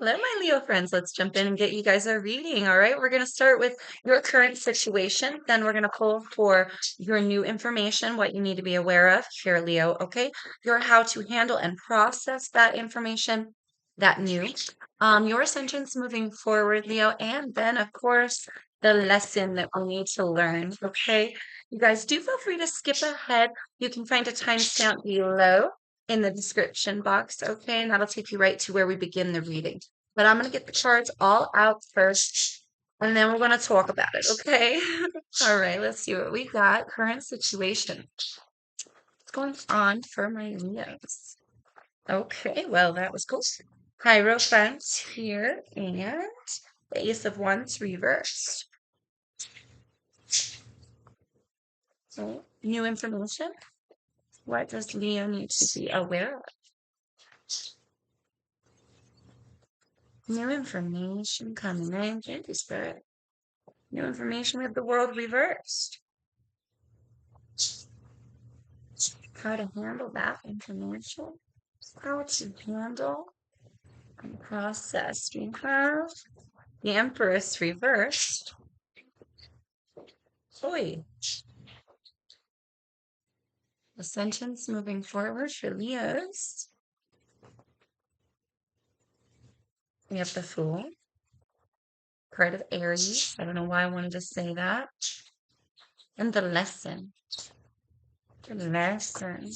Hello, my Leo friends. Let's jump in and get you guys a reading. All right, we're going to start with your current situation. Then we're going to pull for your new information, what you need to be aware of here, Leo. Okay, your how to handle and process that information, that new, your ascensions moving forward, Leo, and then of course the lesson that we need to learn. Okay, you guys do feel free to skip ahead. You can find a timestamp below in the description box, okay? And that'll take you right to where we begin the reading. But I'm going to get the cards all out first, and then we're going to talk about it, okay? All right, let's see what we got. Current situation. What's going on for my Leos? Okay, well, that was cool. Hierophant here, and the Ace of Wands reversed. So, new information. What does Leo need to be aware of? New information coming in. Thank you, Spirit. New information with the world reversed. How to handle that information. How to handle and process. We have the Empress reversed. Oi. Ascensions moving forward for Leos. We have the Fool. Card of Aries. I don't know why I wanted to say that. And the lesson. The lesson.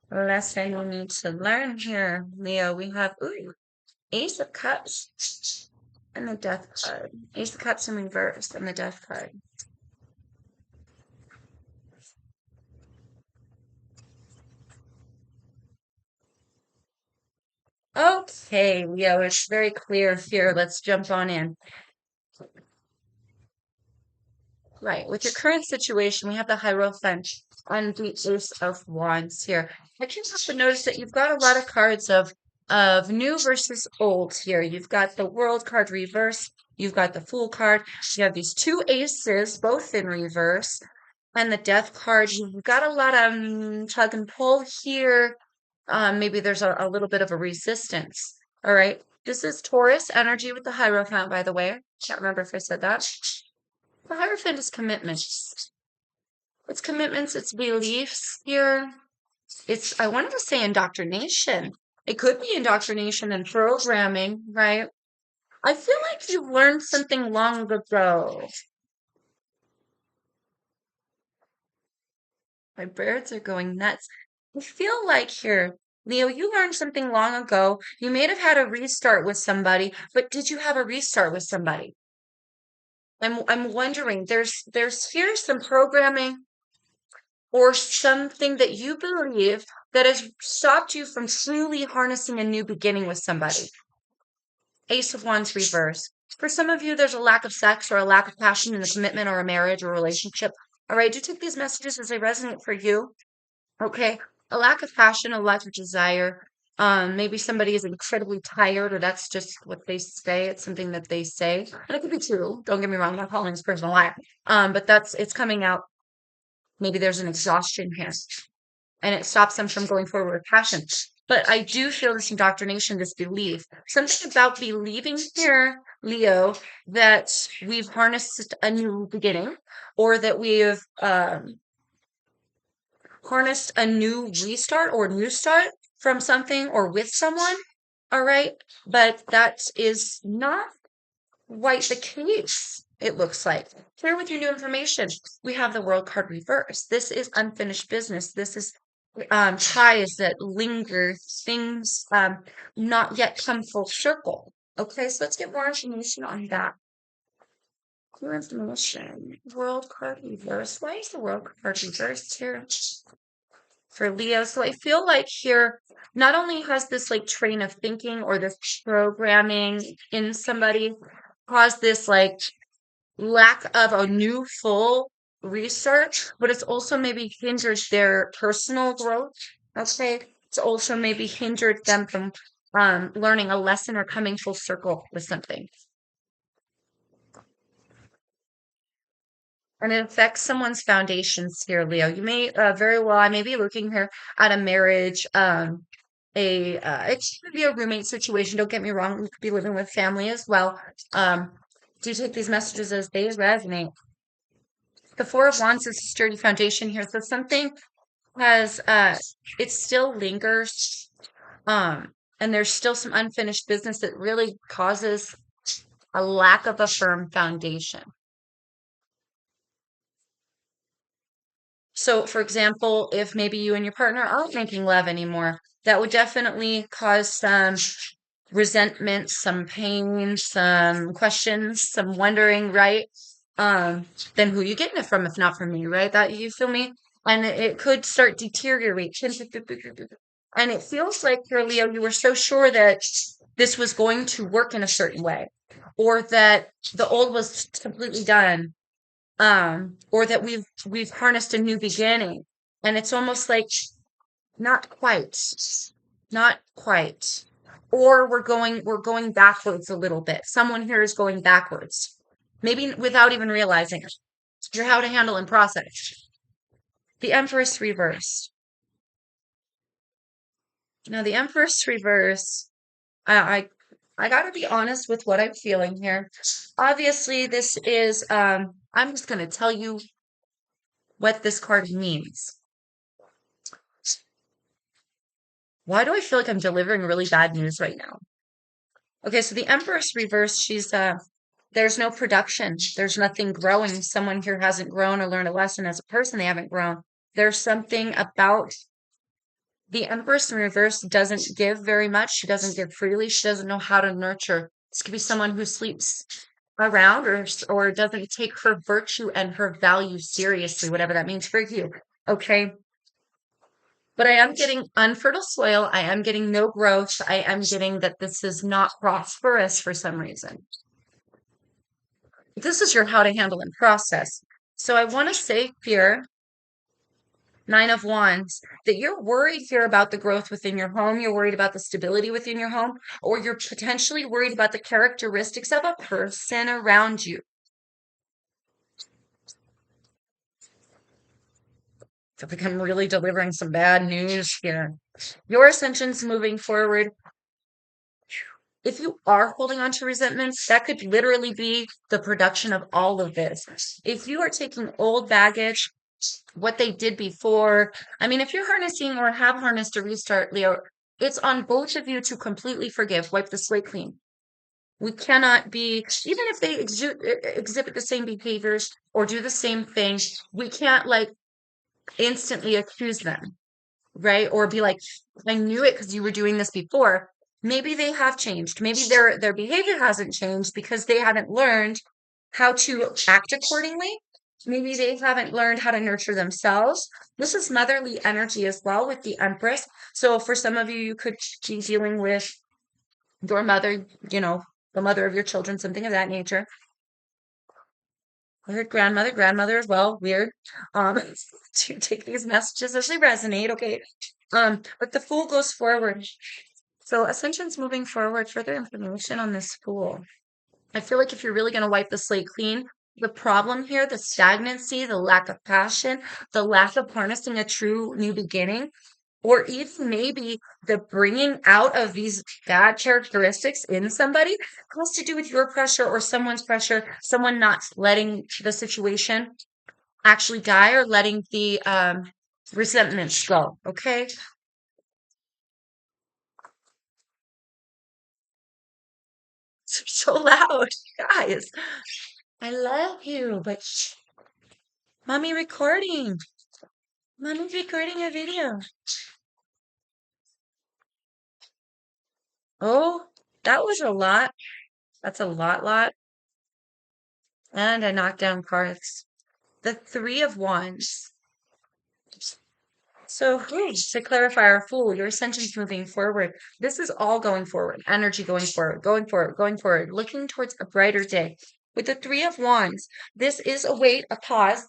Lesson you need to learn here, Leo. We have Ace of Cups and the Death card. Ace of Cups in reverse and the Death card. Okay, Leo, it's very clear here. Let's jump on in. Right, with your current situation, we have the Hierophant and the Ace of Wands here. I can't help but notice that you've got a lot of cards of new versus old here. You've got the World card reverse. You've got the Fool card. You have these two aces, both in reverse, and the Death card. You've got a lot of tug and pull here. Maybe there's a little bit of a resistance. All right. This is Taurus energy with the Hierophant, by the way. Can't remember if I said that. The Hierophant is commitments. It's commitments, it's beliefs here. It's, I wanted to say indoctrination. It could be indoctrination and programming, right? I feel like you learned something long ago. My birds are going nuts. I feel like here, Leo, you learned something long ago. You may have had a restart with somebody, but did you have a restart with somebody? I'm wondering, there's here some programming or something that you believe that has stopped you from truly harnessing a new beginning with somebody. Ace of Wands reverse. For some of you, there's a lack of sex or a lack of passion in a commitment or a marriage or relationship. All right, do take these messages as they resonate for you. Okay, a lack of passion, a lack of desire. Maybe somebody is incredibly tired, or that's just what they say. It's something that they say, and it could be true. Don't get me wrong. I'm not calling this person a liar. But it's coming out. Maybe there's an exhaustion here, and it stops them from going forward with passion. But I do feel this indoctrination, this belief, something about believing here, Leo, that we've harnessed a new beginning, or that we've harnessed a new restart or new start from something or with someone. All right. But that is not quite the case, it looks like. Here with your new information, we have the World card reverse. This is unfinished business. This is ties that linger, things not yet come full circle. Okay, so let's get more information on that. More information. World card reverse. Why is the World card reversed here? For Leo. So I feel like here not only has this like train of thinking or this programming in somebody caused this like lack of a new full research, but it's also maybe hindered their personal growth. Okay. It's also maybe hindered them from learning a lesson or coming full circle with something. And it affects someone's foundations here, Leo. You may very well, I may be looking here at a marriage, it could be a roommate situation. Don't get me wrong. We could be living with family as well. Um, do take these messages as they resonate. The Four of Wands is a sturdy foundation here. So something has, it still lingers. And there's still some unfinished business that really causes a lack of a firm foundation. So, for example, if maybe you and your partner aren't making love anymore, that would definitely cause some resentment, some pain, some questions, some wondering, right? Then who you getting it from if not from me, right? That you feel me? And it could start deteriorating. And it feels like here, Leo, you were so sure that this was going to work in a certain way, or that the old was completely done, or that we've harnessed a new beginning. And it's almost like not quite, not quite. Or we're going backwards a little bit. Someone here is going backwards, maybe without even realizing it. You're how to handle and process. The Empress reversed. Now the Empress reverse, I I gotta be honest with what I'm feeling here. Obviously, this is I'm just gonna tell you what this card means. Why do I feel like I'm delivering really bad news right now? Okay, so the Empress reverse, she's there's no production. There's nothing growing. Someone here hasn't grown or learned a lesson as a person. They haven't grown. There's something about the Empress in reverse doesn't give very much. She doesn't give freely. She doesn't know how to nurture. This could be someone who sleeps around or doesn't take her virtue and her value seriously, whatever that means for you. Okay. But I am getting unfertile soil. I am getting no growth. I am getting that this is not prosperous for some reason. This is your how to handle and process. So I want to say here, Nine of Wands, that you're worried here about the growth within your home. You're worried about the stability within your home, or you're potentially worried about the characteristics of a person around you. I feel like I'm really delivering some bad news here. Your ascensions moving forward. If you are holding on to resentments, that could literally be the production of all of this. If you are taking old baggage, what they did before, I mean, if you're harnessing or have harnessed a restart, Leo, it's on both of you to completely forgive, wipe the slate clean. We cannot be, even if they exhibit the same behaviors or do the same things, we can't like instantly accuse them, right? Or be like, I knew it because you were doing this before. Maybe they have changed. Maybe their behavior hasn't changed because they haven't learned how to act accordingly. Maybe they haven't learned how to nurture themselves. This is motherly energy as well with the Empress. So for some of you, you could be dealing with your mother, the mother of your children, something of that nature. I heard grandmother as well. Weird. Um, to take these messages as they resonate. Okay. But the Fool goes forward. So Ascension's moving forward. Further information on this Fool. I feel like if you're really going to wipe the slate clean, the problem here, the stagnancy, the lack of passion, the lack of harnessing a true new beginning, or even maybe the bringing out of these bad characteristics in somebody has to do with your pressure or someone's pressure, someone not letting the situation actually die or letting the resentments go. Okay. So loud, guys. I love you, but mommy recording. Mommy's recording a video. Oh, that was a lot. That's a lot. And I knocked down cards. The Three of Wands. So, to clarify our Fool, your ascension's moving forward. This is all going forward. Energy going forward, going forward, going forward, looking towards a brighter day. With the Three of Wands, this is a wait, a pause.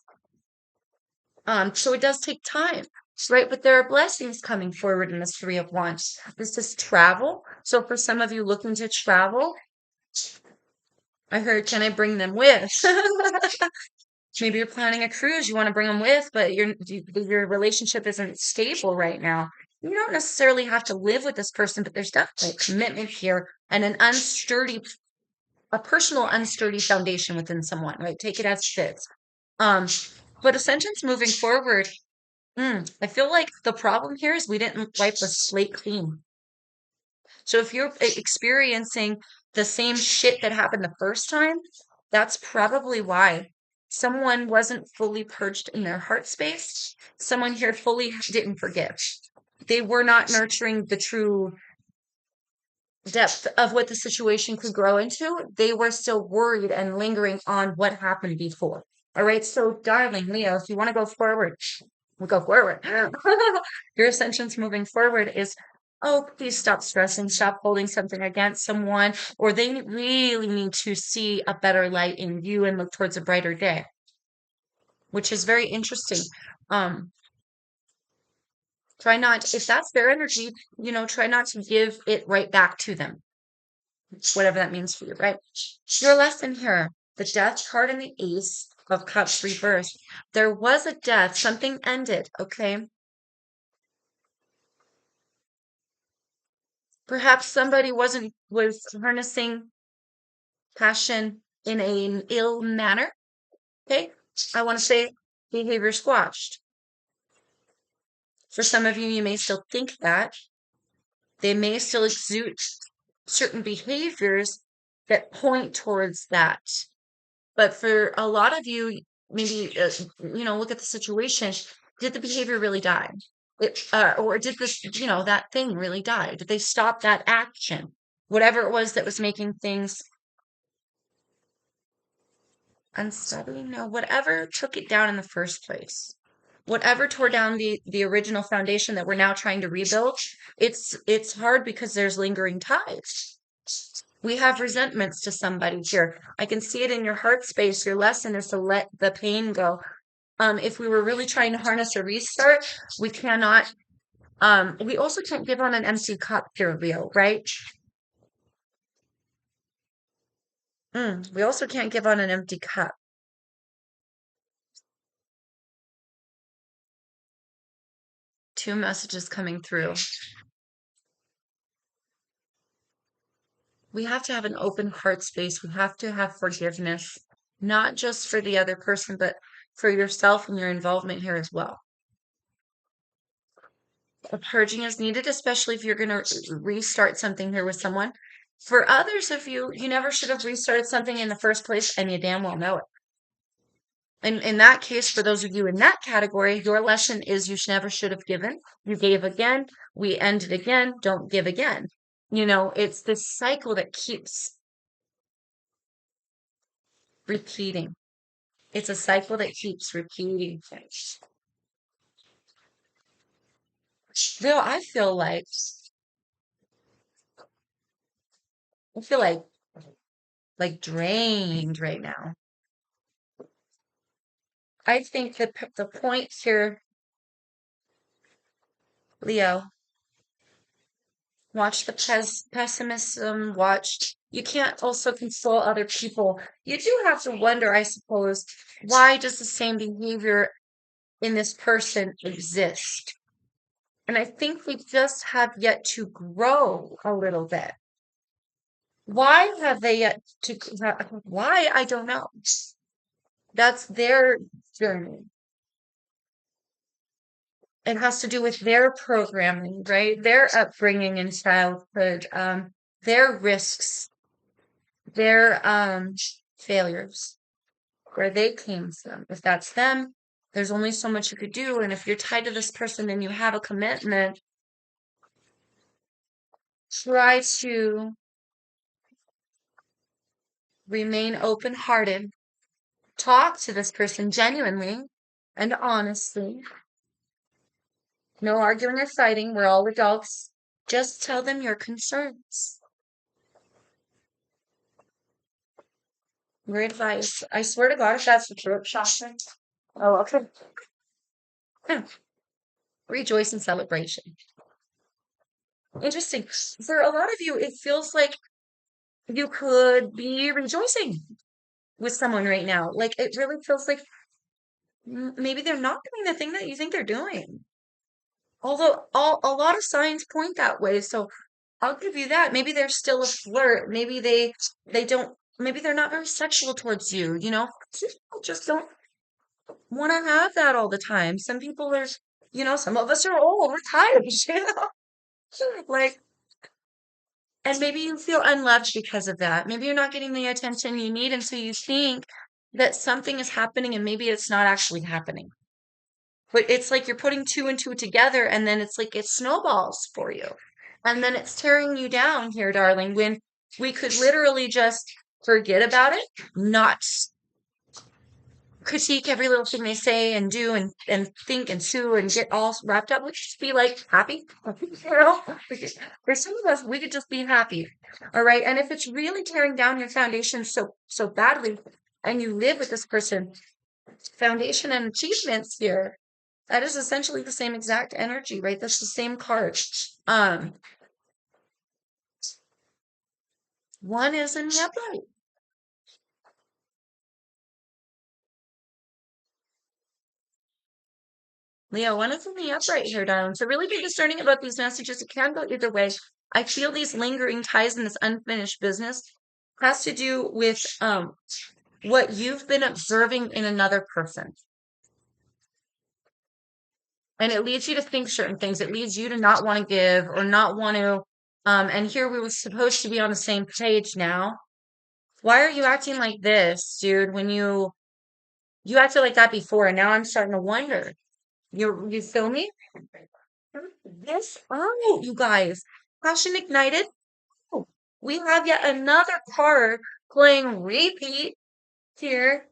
So it does take time, right? But there are blessings coming forward in this Three of Wands. This is travel. So for some of you looking to travel, I heard, can I bring them with? Maybe you're planning a cruise, you want to bring them with, but your relationship isn't stable right now. you don't necessarily have to live with this person, but there's definitely a commitment here and a personal unsturdy foundation within someone, right? Take it as it is. Um, but ascensions moving forward, I feel like the problem here is we didn't wipe the slate clean. So if you're experiencing the same shit that happened the first time, that's probably why someone wasn't fully purged in their heart space. Someone here fully didn't forgive. They were not nurturing the true depth of what the situation could grow into. They were still worried and lingering on what happened before. All right. So, darling Leo, if you want to go forward, we'll go forward. Your ascensions moving forward is, oh, please stop stressing, stop holding something against someone, or they really need to see a better light in you and look towards a brighter day, which is very interesting. Um, Try not, if that's their energy, try not to give it right back to them, whatever that means for you, right? Your lesson here, the death card and the ace of cups reverse. There was a death, something ended, okay? Perhaps somebody was harnessing passion in an ill manner. Okay. I want to say behavior squashed. For some of you, you may still think that. They may still exude certain behaviors that point towards that. But for a lot of you, maybe, look at the situation. Did the behavior really die? Or did this, that thing really die? Did they stop that action? Whatever it was that was making things unsettling, no, whatever took it down in the first place, whatever tore down the original foundation that we're now trying to rebuild, it's hard because there's lingering ties. We have resentments to somebody here. I can see it in your heart space. Your lesson is to let the pain go. If we were really trying to harness a restart, we cannot. We also can't give on an empty cup here, Leo, right? We also can't give on an empty cup. Two messages coming through. We have to have an open heart space. We have to have forgiveness, not just for the other person, but for yourself and your involvement here as well. A purging is needed, especially if you're going to restart something here with someone. For others of you, you never should have restarted something in the first place, and you damn well know it. And in that case, for those of you in that category, your lesson is you never should have given. You gave again. We ended again. Don't give again. It's this cycle that keeps repeating. It's a cycle that keeps repeating things. Leo, I feel like drained right now. I think that the point here, Leo, watch the pessimism, you can't also console other people. You do have to wonder, I suppose, why does the same behavior in this person exist? And I think we just have yet to grow a little bit. Why have they yet to, why? I don't know. That's their journey. It has to do with their programming, right? Their upbringing in childhood, their risks, their failures, where they came from. If that's them, there's only so much you could do. And if you're tied to this person and you have a commitment, try to remain open-hearted. Talk to this person genuinely and honestly. No arguing or fighting. We're all adults. Just tell them your concerns. Great advice. I swear to God, if that's the throat chakra. Oh, okay. Rejoice in celebration. Interesting. For a lot of you, it feels like you could be rejoicing with someone right now. Like it really feels like maybe they're not doing the thing that you think they're doing. Although a lot of signs point that way, so I'll give you that. Maybe they're still a flirt. Maybe they don't. Maybe they're not very sexual towards you. Some people just don't want to have that all the time. Some people are. Some of us are old. We're tired. Like, and maybe you feel unloved because of that. Maybe you're not getting the attention you need, and so you think that something is happening, and maybe it's not actually happening. But it's like you're putting two and two together, and then it's like it snowballs for you. And then it's tearing you down here, darling, when we could literally just forget about it, not critique every little thing they say and do and think and sue and get all wrapped up. We could just be like happy, you know? For some of us, we could just be happy. All right. And if it's really tearing down your foundation so badly, and you live with this person, foundation and achievements here, that is essentially the same exact energy, right? That's the same card. Um, One is in the upright. Leo, one is in the upright here, darling. So really be discerning about these messages. It can go either way. I feel these lingering ties in this unfinished business has to do with what you've been observing in another person. And it leads you to think certain things. It leads you to not want to give or not want to. And here we were supposed to be on the same page now. Why are you acting like this, dude, when you acted like that before, and now I'm starting to wonder. You feel me? This out, you guys. Passion ignited. Oh, we have yet another card playing repeat here.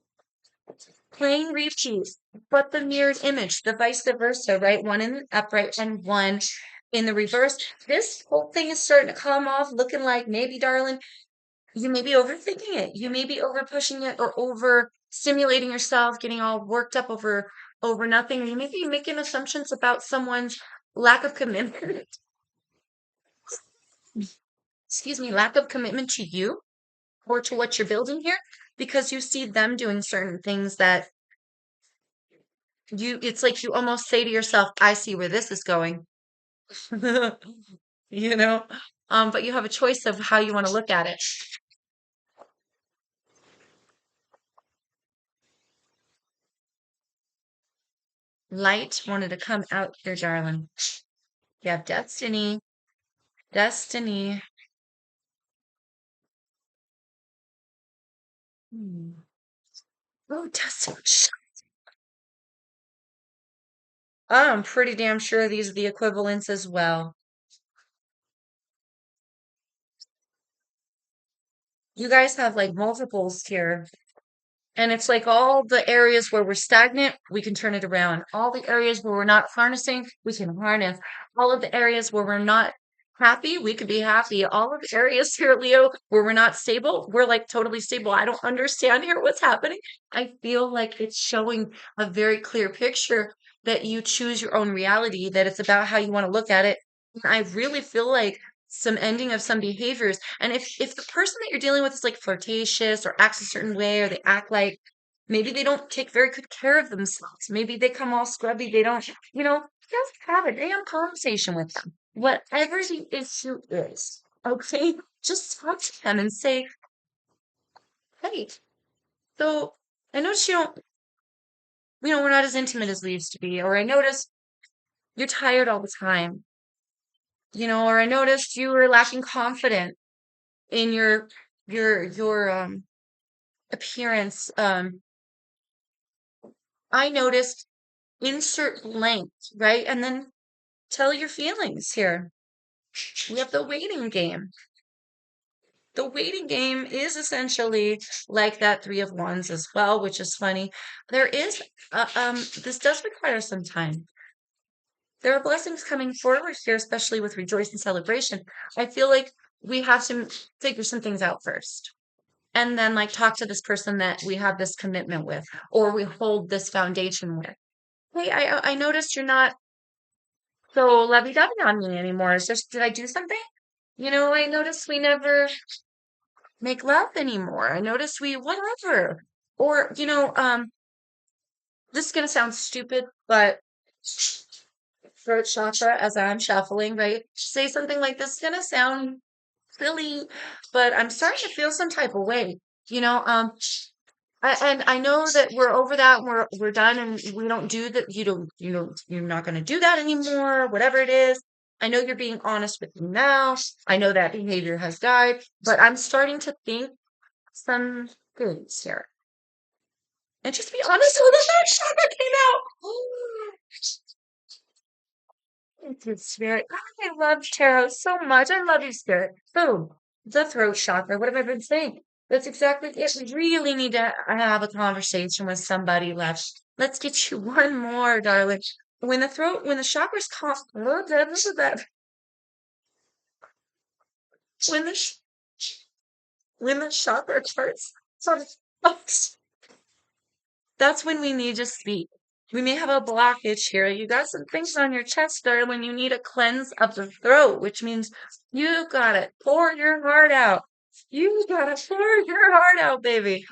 Playing repeat, but the mirrored image, the vice versa, right? One in the upright and one in the reverse. This whole thing is starting to come off looking like maybe, darling, you may be overthinking it. You may be over pushing it or over stimulating yourself, getting all worked up over nothing. You may be making assumptions about someone's lack of commitment. Excuse me, lack of commitment to you or to what you're building here because you see them doing certain things that it's like you almost say to yourself, I see where this is going. you know? But you have a choice of how you want to look at it. Light wanted to come out here, darling. You have destiny. Destiny. Hmm. Oh, destiny. I'm pretty damn sure these are the equivalents as well. You guys have like multiples here. And it's like all the areas where we're stagnant, we can turn it around. All the areas where we're not harnessing, we can harness. All of the areas where we're not happy, we could be happy. All of the areas here, Leo, where we're not stable, we're like totally stable. I don't understand here what's happening. I feel like it's showing a very clear picture that you choose your own reality, that it's about how you want to look at it. I really feel like some ending of some behaviors. And if the person that you're dealing with is like flirtatious or acts a certain way, or they act like maybe they don't take very good care of themselves, maybe they come all scrubby, they don't, just have a damn conversation with them. Whatever the issue is, okay? Just talk to them and say, hey, so I noticed we're not as intimate as we used to be, or I noticed you're tired all the time, or I noticed you were lacking confidence in your appearance. I noticed insert blank, right? And then tell your feelings here. We have the waiting game. The waiting game is essentially like that three of wands as well, which is funny. There is this does require some time. There are blessings coming forward here, especially with rejoice and celebration. I feel like we have to figure some things out first. And then like talk to this person that we have this commitment with, or we hold this foundation with. Hey, I noticed you're not so lovey-dovey on me anymore. Did I do something? I noticed we never make love anymore. I noticed we whatever. Or, this is gonna sound stupid, but throat chakra as I'm shuffling, right? Say something like this is gonna sound silly, but I'm starting to feel some type of way. You know, and I know that we're over that and we're done and we don't do that. You're not going to do that anymore, whatever it is. I know you're being honest with me now. I know that behavior has died, but I'm starting to think some things here. And just be honest with the that chakra came out. Thank you, Spirit. God, I love tarot so much. I love you, Spirit. Boom. The throat chakra. What have I been saying? That's exactly it. We really need to have a conversation with somebody left. Let's get you one more, darling. When the chakras come, when the, sh- when the chakra starts, that's when we need to speak. We may have a blockage here. You got some things on your chest there when you need a cleanse of the throat, which means you gotta pour your heart out. You gotta pour your heart out, baby.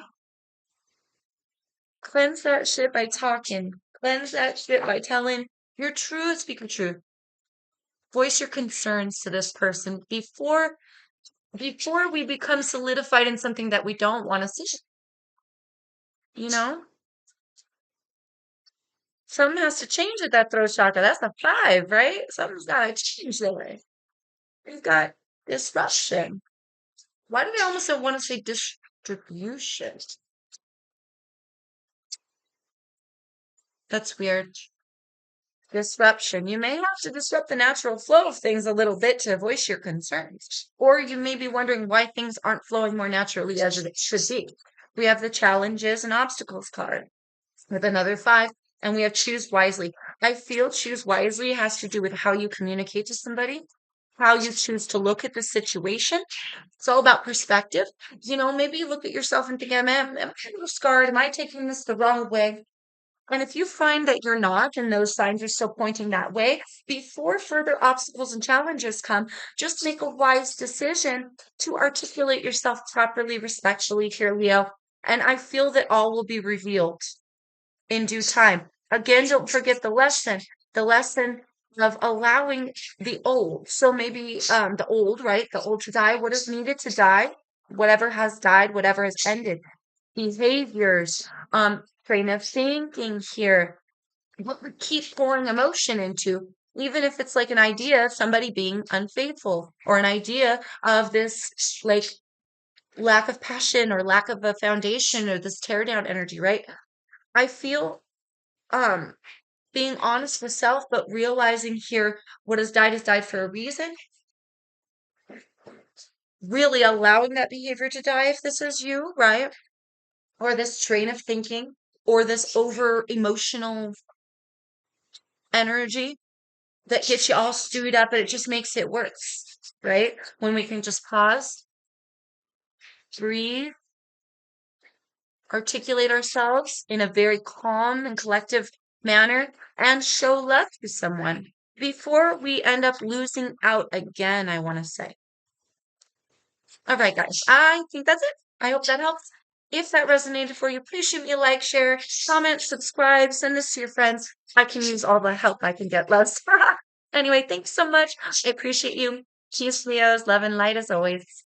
Cleanse that shit by talking. Cleanse that shit by telling your truth, speak your truth. Voice your concerns to this person before we become solidified in something that we don't want to see. You know? Something has to change with that throat chakra. That's a 5, right? Something's gotta change there. We've got disruption. Why do they almost want to say distribution? That's weird. Disruption. You may have to disrupt the natural flow of things a little bit to voice your concerns. Or you may be wondering why things aren't flowing more naturally as it should be. We have the challenges and obstacles card with another 5, and we have choose wisely. I feel choose wisely has to do with how you communicate to somebody, how you choose to look at the situation. It's all about perspective. Maybe look at yourself and think, am I a little scarred? Am I taking this the wrong way? And if you find that you're not, and those signs are still pointing that way, before further obstacles and challenges come, just make a wise decision to articulate yourself properly, respectfully here, Leo. And I feel that all will be revealed in due time. Again, don't forget the lesson of allowing the old. So maybe the old, right? The old to die, what is needed to die, whatever has died, whatever has ended. Behaviors, train of thinking here, what we keep pouring emotion into, even if it's like an idea of somebody being unfaithful or an idea of this like lack of passion or lack of a foundation or this tear down energy, right? I feel um being honest with self, but realizing here what has died for a reason. Really allowing that behavior to die if this is you, right? Or this train of thinking, or this over emotional energy that gets you all stewed up and it just makes it worse, right? When we can just pause, breathe, articulate ourselves in a very calm and collective manner, and show love to someone before we end up losing out again, I want to say. All right, guys, I think that's it. I hope that helps. If that resonated for you, please shoot me a like, share, comment, subscribe, send this to your friends. I can use all the help I can get, loves. Anyway, thanks so much. I appreciate you. Peace, Leos. Love and light as always.